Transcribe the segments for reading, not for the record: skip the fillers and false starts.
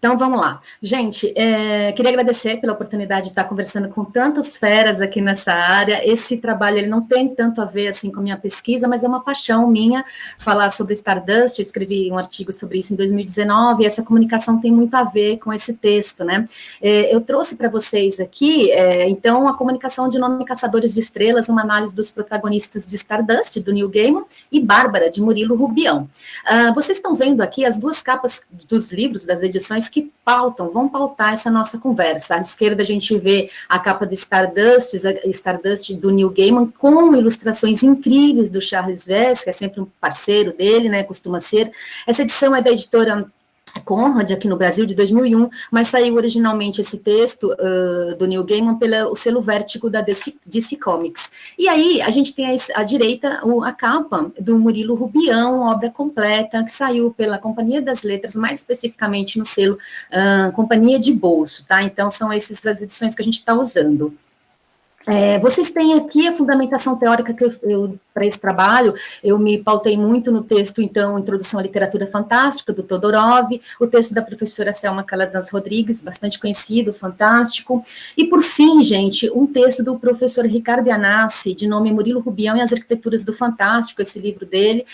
Então, vamos lá. Gente, queria agradecer pela oportunidade de estar conversando com tantas feras aqui nessa área. Esse trabalho ele não tem tanto a ver assim, com a minha pesquisa, mas é uma paixão minha falar sobre Stardust. Eu escrevi um artigo sobre isso em 2019, e essa comunicação tem muito a ver com esse texto, né? Eu trouxe para vocês aqui, então, a comunicação de nome Caçadores de Estrelas, uma análise dos protagonistas de Stardust, do Neil Gaiman, e Bárbara, de Murilo Rubião. Vocês estão vendo aqui as duas capas dos livros, das edições, que vão pautar essa nossa conversa. À esquerda a gente vê a capa de Stardust do Neil Gaiman, com ilustrações incríveis do Charles Vess, que é sempre um parceiro dele, né, costuma ser. Essa edição é da editora Conrad, aqui no Brasil, de 2001, mas saiu originalmente esse texto do Neil Gaiman pelo selo Vértigo da DC Comics. E aí, a gente tem à direita a capa do Murilo Rubião, obra completa, que saiu pela Companhia das Letras, mais especificamente no selo Companhia de Bolso, tá? Então, são essas as edições que a gente está usando. Vocês têm aqui a fundamentação teórica que para esse trabalho, eu me pautei muito no texto, então, Introdução à Literatura Fantástica, do Todorov, o texto da professora Selma Calazans Rodrigues, bastante conhecido, fantástico, e, por fim, gente, um texto do professor Ricardo Iannassi, de nome Murilo Rubião e as Arquiteturas do Fantástico, esse livro dele,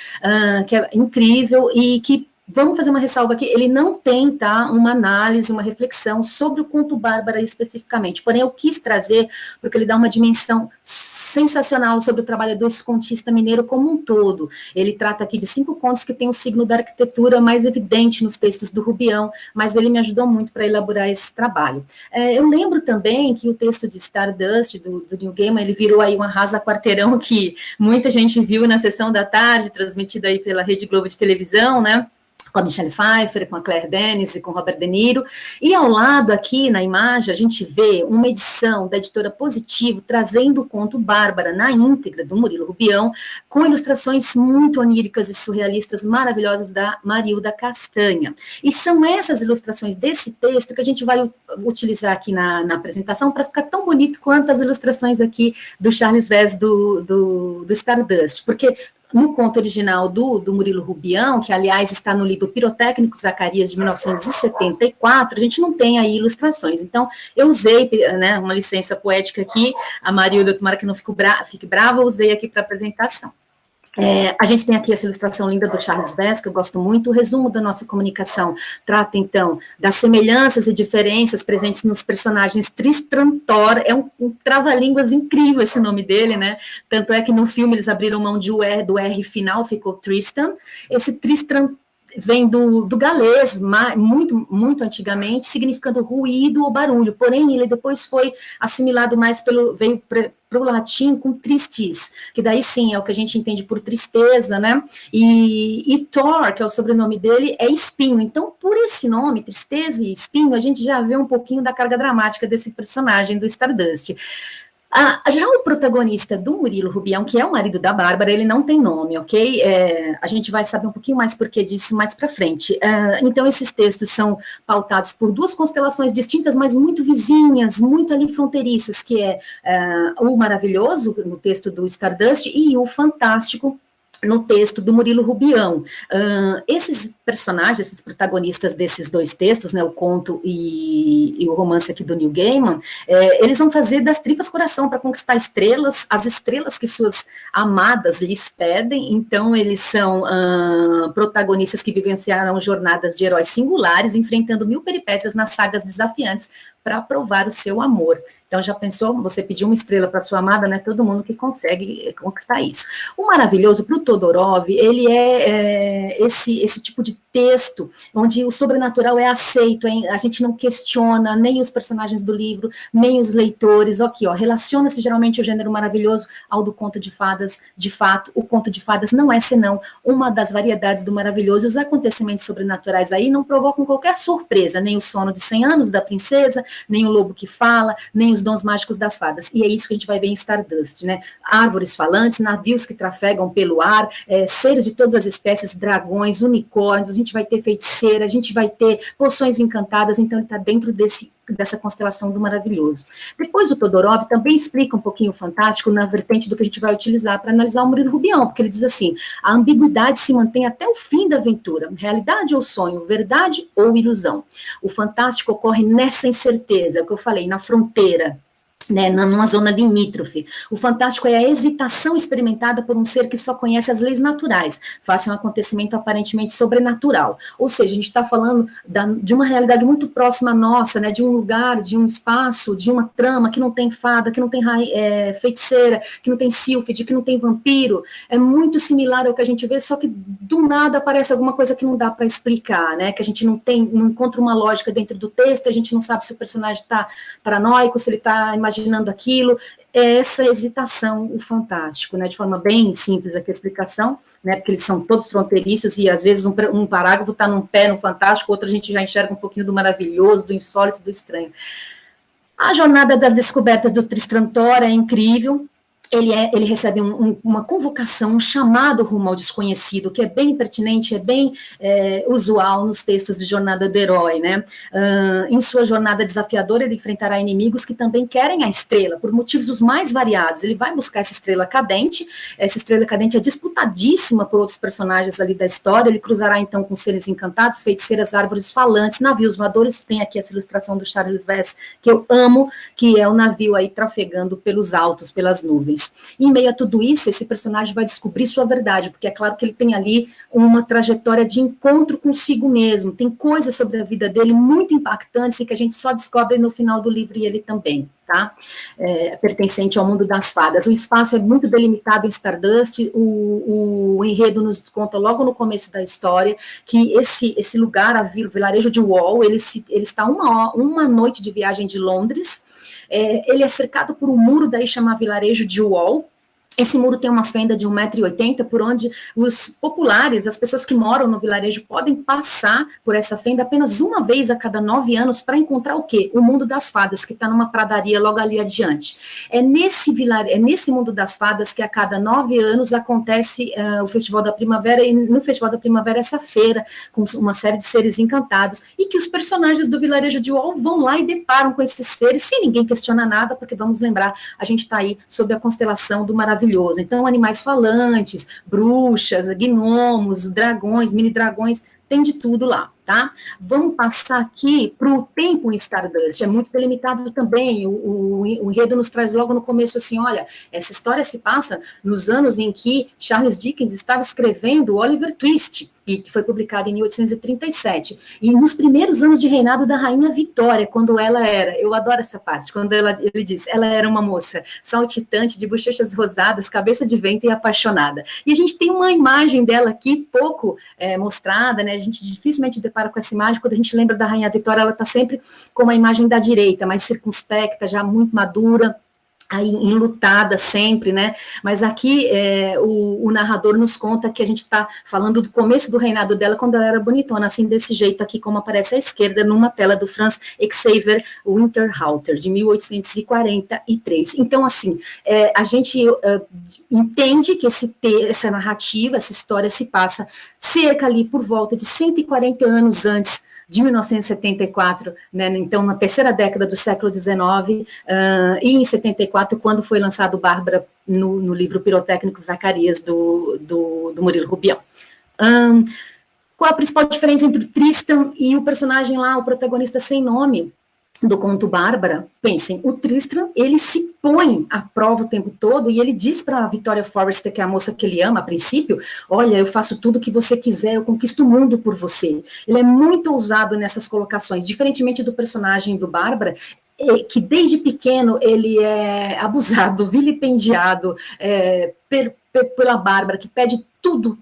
que é incrível, e que vamos fazer uma ressalva aqui, ele não tem, tá, uma análise, uma reflexão sobre o conto Bárbara especificamente, porém eu quis trazer, porque ele dá uma dimensão sensacional sobre o trabalho desse contista mineiro como um todo. Ele trata aqui de 5 contos que tem o signo da arquitetura mais evidente nos textos do Rubião, mas ele me ajudou muito para elaborar esse trabalho. Eu lembro também que o texto de Stardust, do Neil Gaiman, ele virou aí um arrasa quarteirão que muita gente viu na sessão da tarde, transmitida aí pela Rede Globo de televisão, né? Com a Michelle Pfeiffer, com a Claire Denis e com o Robert De Niro, e ao lado aqui na imagem a gente vê uma edição da editora Positivo trazendo o conto Bárbara na íntegra do Murilo Rubião, com ilustrações muito oníricas e surrealistas maravilhosas da Marilda Castanha, e são essas ilustrações desse texto que a gente vai utilizar aqui na apresentação para ficar tão bonito quanto as ilustrações aqui do Charles Vess do Stardust, porque no conto original do Murilo Rubião, que, aliás, está no livro Pirotécnico Zacarias, de 1974, a gente não tem aí ilustrações. Então, eu usei, né, uma licença poética aqui, a Marilda, tomara que não fique brava, eu usei aqui para apresentação. A gente tem aqui essa ilustração linda do Charles Vess, que eu gosto muito. O resumo da nossa comunicação trata, então, das semelhanças e diferenças presentes nos personagens Tristram Thor. É um trava-línguas incrível esse nome dele, né? Tanto é que no filme eles abriram mão do R final, ficou Tristan. Esse Tristram vem do galês, muito antigamente, significando ruído ou barulho, porém ele depois foi assimilado mais veio para o latim com tristis, que daí sim é o que a gente entende por tristeza, né? E Thor, que é o sobrenome dele, é espinho. Então, por esse nome, tristeza e espinho, a gente já vê um pouquinho da carga dramática desse personagem do Stardust. Já o protagonista do Murilo Rubião, que é o marido da Bárbara, ele não tem nome, ok? A gente vai saber um pouquinho mais por que disso mais para frente. Então, esses textos são pautados por 2 constelações distintas, mas muito vizinhas, muito ali fronteiriças, que é o maravilhoso, no texto do Stardust, e o fantástico, no texto do Murilo Rubião. Esses personagens, esses protagonistas desses 2 textos, né, o conto e o romance aqui do Neil Gaiman, eles vão fazer das tripas coração para conquistar estrelas, as estrelas que suas amadas lhes pedem. Então eles são protagonistas que vivenciaram jornadas de heróis singulares, enfrentando 1000 peripécias nas sagas desafiantes para provar o seu amor. Então, já pensou, você pedir uma estrela para sua amada, não é todo mundo que consegue conquistar isso. O maravilhoso, para o Todorov, ele é esse tipo de texto, onde o sobrenatural é aceito, hein? A gente não questiona nem os personagens do livro, nem os leitores. Aqui, ó, relaciona-se geralmente o gênero maravilhoso ao do conto de fadas. De fato, o conto de fadas não é senão uma das variedades do maravilhoso. Os acontecimentos sobrenaturais aí não provocam qualquer surpresa, nem o sono de 100 anos da princesa, nem o lobo que fala, nem os dons mágicos das fadas. E é isso que a gente vai ver em Stardust, né? Árvores falantes, navios que trafegam pelo ar, seres de todas as espécies, dragões, unicórnios. A gente gente vai ter feiticeira, a gente vai ter poções encantadas, então ele está dentro dessa constelação do maravilhoso. Depois o Todorov também explica um pouquinho o fantástico na vertente do que a gente vai utilizar para analisar o Murilo Rubião, porque ele diz assim, a ambiguidade se mantém até o fim da aventura, realidade ou sonho, verdade ou ilusão. O fantástico ocorre nessa incerteza, é o que eu falei, na fronteira, né, numa zona limítrofe. O fantástico é a hesitação experimentada por um ser que só conhece as leis naturais, face a um acontecimento aparentemente sobrenatural. Ou seja, a gente está falando de uma realidade muito próxima à nossa, né, de um lugar, de um espaço, de uma trama que não tem fada, que não tem feiticeira, que não tem sílfide, que não tem vampiro. É muito similar ao que a gente vê, só que do nada aparece alguma coisa que não dá para explicar, né, que a gente não encontra uma lógica dentro do texto, a gente não sabe se o personagem está paranoico, se ele está imaginando aquilo, é essa hesitação, o fantástico, né, de forma bem simples aqui a explicação, né, porque eles são todos fronteiriços e às vezes um parágrafo está num pé no fantástico, outro a gente já enxerga um pouquinho do maravilhoso, do insólito, do estranho. A jornada das descobertas do Tristram Tor é incrível. Ele recebe uma convocação, um chamado rumo ao desconhecido, que é bem pertinente, é bem usual nos textos de jornada do herói, né? Em sua jornada desafiadora, ele enfrentará inimigos que também querem a estrela, por motivos os mais variados. Ele vai buscar essa estrela cadente é disputadíssima por outros personagens ali da história, ele cruzará então com seres encantados, feiticeiras, árvores falantes, navios voadores, tem aqui essa ilustração do Charles Vess, que eu amo, que é o navio aí trafegando pelos altos, pelas nuvens. E em meio a tudo isso, esse personagem vai descobrir sua verdade, porque é claro que ele tem ali uma trajetória de encontro consigo mesmo, tem coisas sobre a vida dele muito impactantes e que a gente só descobre no final do livro, e ele também, tá? Pertencente ao mundo das fadas. O espaço é muito delimitado em Stardust, o enredo nos conta logo no começo da história que esse lugar, o vilarejo de Wall, ele está uma noite de viagem de Londres. Ele é cercado por um muro, daí chama vilarejo de Wall. Esse muro tem uma fenda de 1,80 m, por onde os populares, as pessoas que moram no vilarejo, podem passar por essa fenda apenas uma vez a cada 9 anos para encontrar o quê? O mundo das fadas, que está numa pradaria logo ali adiante. É nesse mundo das fadas que a cada 9 anos acontece o Festival da Primavera, e no Festival da Primavera essa feira, com uma série de seres encantados, e que os personagens do vilarejo de Wall vão lá e deparam com esses seres, sem ninguém questionar nada, porque vamos lembrar, a gente está aí sob a constelação do maravilhoso. Então, animais falantes, bruxas, gnomos, dragões, mini-dragões, tem de tudo lá, tá? Vamos passar aqui para o tempo em Stardust, é muito delimitado também, o enredo nos traz logo no começo assim, olha, essa história se passa nos anos em que Charles Dickens estava escrevendo Oliver Twist, e que foi publicado em 1837, e nos primeiros anos de reinado da Rainha Vitória, quando ela era, eu adoro essa parte, quando ele diz, ela era uma moça saltitante, de bochechas rosadas, cabeça de vento e apaixonada. E a gente tem uma imagem dela aqui, pouco mostrada, né, a gente dificilmente depara com essa imagem, quando a gente lembra da Rainha Vitória, ela está sempre com a imagem da direita, mais circunspecta, já muito madura, aí enlutada sempre, né, mas aqui o narrador nos conta que a gente está falando do começo do reinado dela, quando ela era bonitona, assim, desse jeito aqui, como aparece à esquerda, numa tela do Franz Xaver Winterhalter, de 1843, então, assim, a gente entende que essa narrativa, essa história se passa cerca ali por volta de 140 anos antes de 1974, né, então na terceira década do século XIX, e em 74, quando foi lançado Bárbara no livro Pirotécnico Zacarias, do Murilo Rubião. Qual a principal diferença entre o Tristan e o personagem lá, o protagonista sem nome do conto Bárbara? Pensem, o Tristram, ele se põe à prova o tempo todo, e ele diz para a Victoria Forrester, que é a moça que ele ama a princípio, olha, eu faço tudo o que você quiser, eu conquisto o mundo por você. Ele é muito ousado nessas colocações, diferentemente do personagem do Bárbara, que desde pequeno ele é abusado, vilipendiado pela Bárbara, que pede tudo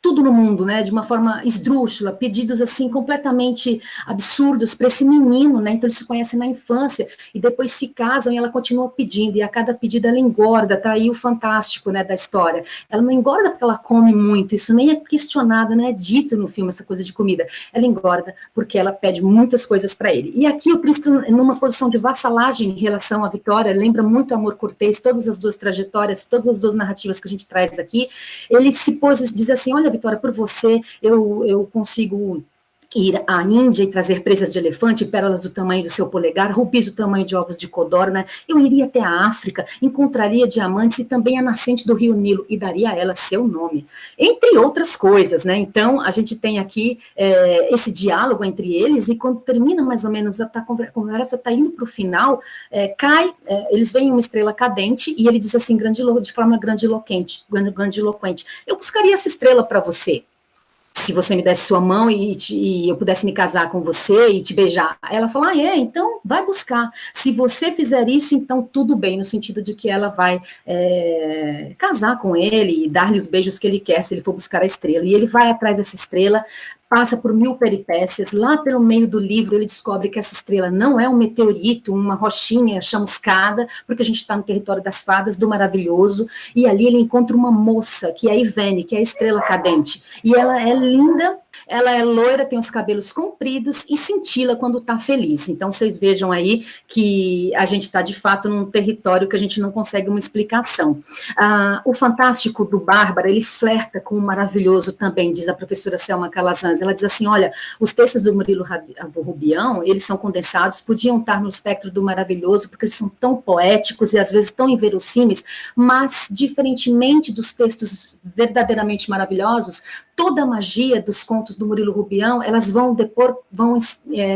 no mundo, né, de uma forma esdrúxula, pedidos assim completamente absurdos para esse menino, né, então eles se conhecem na infância e depois se casam e ela continua pedindo, e a cada pedido ela engorda, tá aí o fantástico, né, da história. Ela não engorda porque ela come muito, isso nem é questionado, não é dito no filme, essa coisa de comida, ela engorda porque ela pede muitas coisas para ele. E aqui o Cristo, numa posição de vassalagem em relação à Vitória, lembra muito Amor Cortês, todas as duas trajetórias, todas as duas narrativas que a gente traz aqui, ele se pôs, diz assim, olha, Vitória, por você, eu consigo ir à Índia e trazer presas de elefante, pérolas do tamanho do seu polegar, rubis do tamanho de ovos de codorna, eu iria até a África, encontraria diamantes e também a nascente do rio Nilo, e daria a ela seu nome, entre outras coisas, né? Então, a gente tem aqui esse diálogo entre eles, e quando termina mais ou menos, a conversa está indo para o final, eles veem uma estrela cadente, e ele diz assim, de forma grandiloquente, eu buscaria essa estrela para você, se você me desse sua mão e eu pudesse me casar com você e te beijar. Ela fala, então vai buscar. Se você fizer isso, então tudo bem, no sentido de que ela vai casar com ele e dar-lhe os beijos que ele quer, se ele for buscar a estrela. E ele vai atrás dessa estrela, passa por 1000 peripécias, lá pelo meio do livro ele descobre que essa estrela não é um meteorito, uma rochinha chamuscada, porque a gente está no território das fadas, do maravilhoso, e ali ele encontra uma moça, que é a Ivene, que é a estrela cadente, e ela é linda, ela é loira, tem os cabelos compridos e cintila quando está feliz. Então, vocês vejam aí que a gente está, de fato, num território que a gente não consegue uma explicação. O fantástico do Bárbara, ele flerta com o maravilhoso também, diz a professora Selma Calazans. Ela diz assim, olha, os textos do Murilo Rubião, eles são condensados, podiam estar no espectro do maravilhoso, porque eles são tão poéticos e às vezes tão inverossímeis, mas, diferentemente dos textos verdadeiramente maravilhosos, toda a magia dos contos do Murilo Rubião, elas vão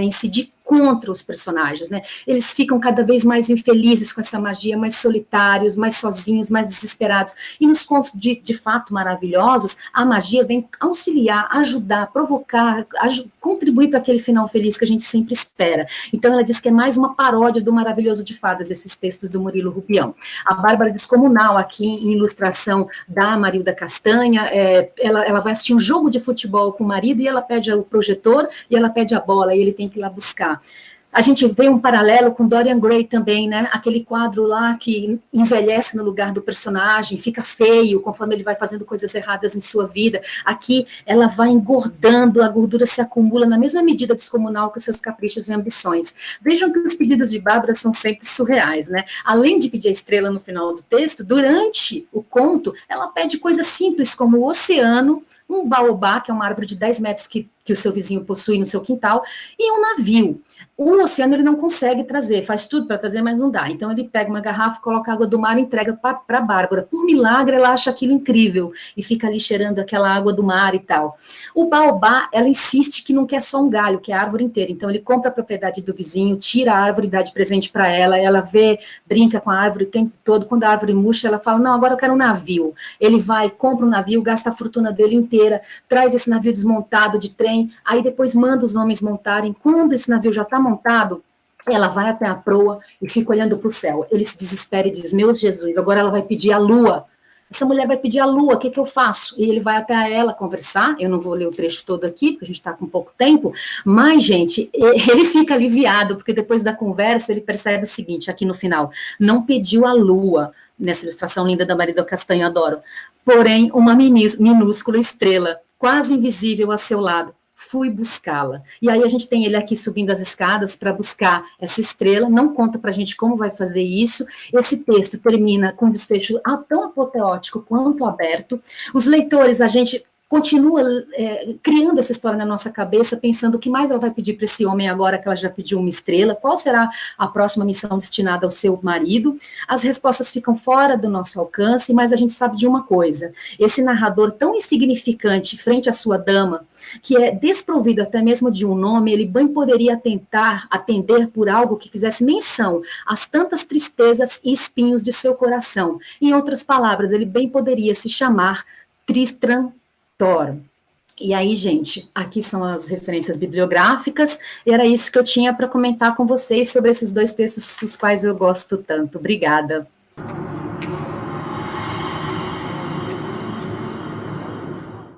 incidir contra os personagens, né? Eles ficam cada vez mais infelizes com essa magia, mais solitários, mais sozinhos, mais desesperados. E nos contos de fato maravilhosos, a magia vem auxiliar, ajudar, provocar, contribuir para aquele final feliz que a gente sempre espera. Então ela diz que é mais uma paródia do Maravilhoso de Fadas, esses textos do Murilo Rubião. A Bárbara Descomunal, aqui em ilustração da Marilda Castanha, ela vai assistir um jogo de futebol com o marido e ela pede o projetor e ela pede a bola e ele tem que ir lá buscar. A gente vê um paralelo com Dorian Gray também, né? Aquele quadro lá que envelhece no lugar do personagem, fica feio conforme ele vai fazendo coisas erradas em sua vida. Aqui ela vai engordando, a gordura se acumula na mesma medida descomunal que os seus caprichos e ambições. Vejam que os pedidos de Bárbara são sempre surreais, né? Além de pedir a estrela no final do texto, durante o conto, ela pede coisas simples como o oceano, um baobá, que é uma árvore de 10 metros que o seu vizinho possui no seu quintal, e um navio. O oceano ele não consegue trazer, faz tudo para trazer, mas não dá. Então ele pega uma garrafa, coloca água do mar e entrega para a Bárbara. Por milagre, ela acha aquilo incrível e fica ali cheirando aquela água do mar e tal. O baobá, ela insiste que não quer só um galho, que é a árvore inteira. Então ele compra a propriedade do vizinho, tira a árvore e dá de presente para ela vê, brinca com a árvore o tempo todo. Quando a árvore murcha, ela fala, não, agora eu quero um navio. Ele vai, compra um navio, gasta a fortuna dele inteira, traz esse navio desmontado de trem, aí depois manda os homens montarem. Quando esse navio já está montado, ela vai até a proa e fica olhando para o céu. Ele se desespera e diz, meu Jesus, agora ela vai pedir a lua. Essa mulher vai pedir a lua, o que eu faço? E ele vai até ela conversar, eu não vou ler o trecho todo aqui, porque a gente está com pouco tempo, mas, gente, ele fica aliviado, porque depois da conversa ele percebe o seguinte, aqui no final, não pediu a lua, nessa ilustração linda da Marilda Castanha, adoro, porém uma minúscula estrela, quase invisível a seu lado, fui buscá-la. E aí a gente tem ele aqui subindo as escadas para buscar essa estrela, não conta para a gente como vai fazer isso. Esse texto termina com um desfecho tão apoteótico quanto aberto. Os leitores, a gente continua criando essa história na nossa cabeça, pensando o que mais ela vai pedir para esse homem agora que ela já pediu uma estrela, qual será a próxima missão destinada ao seu marido. As respostas ficam fora do nosso alcance, mas a gente sabe de uma coisa, esse narrador tão insignificante frente à sua dama, que é desprovido até mesmo de um nome, ele bem poderia tentar atender por algo que fizesse menção às tantas tristezas e espinhos de seu coração. Em outras palavras, ele bem poderia se chamar Tristram Thor. E aí, gente, aqui são as referências bibliográficas, e era isso que eu tinha para comentar com vocês sobre esses dois textos, os quais eu gosto tanto. Obrigada.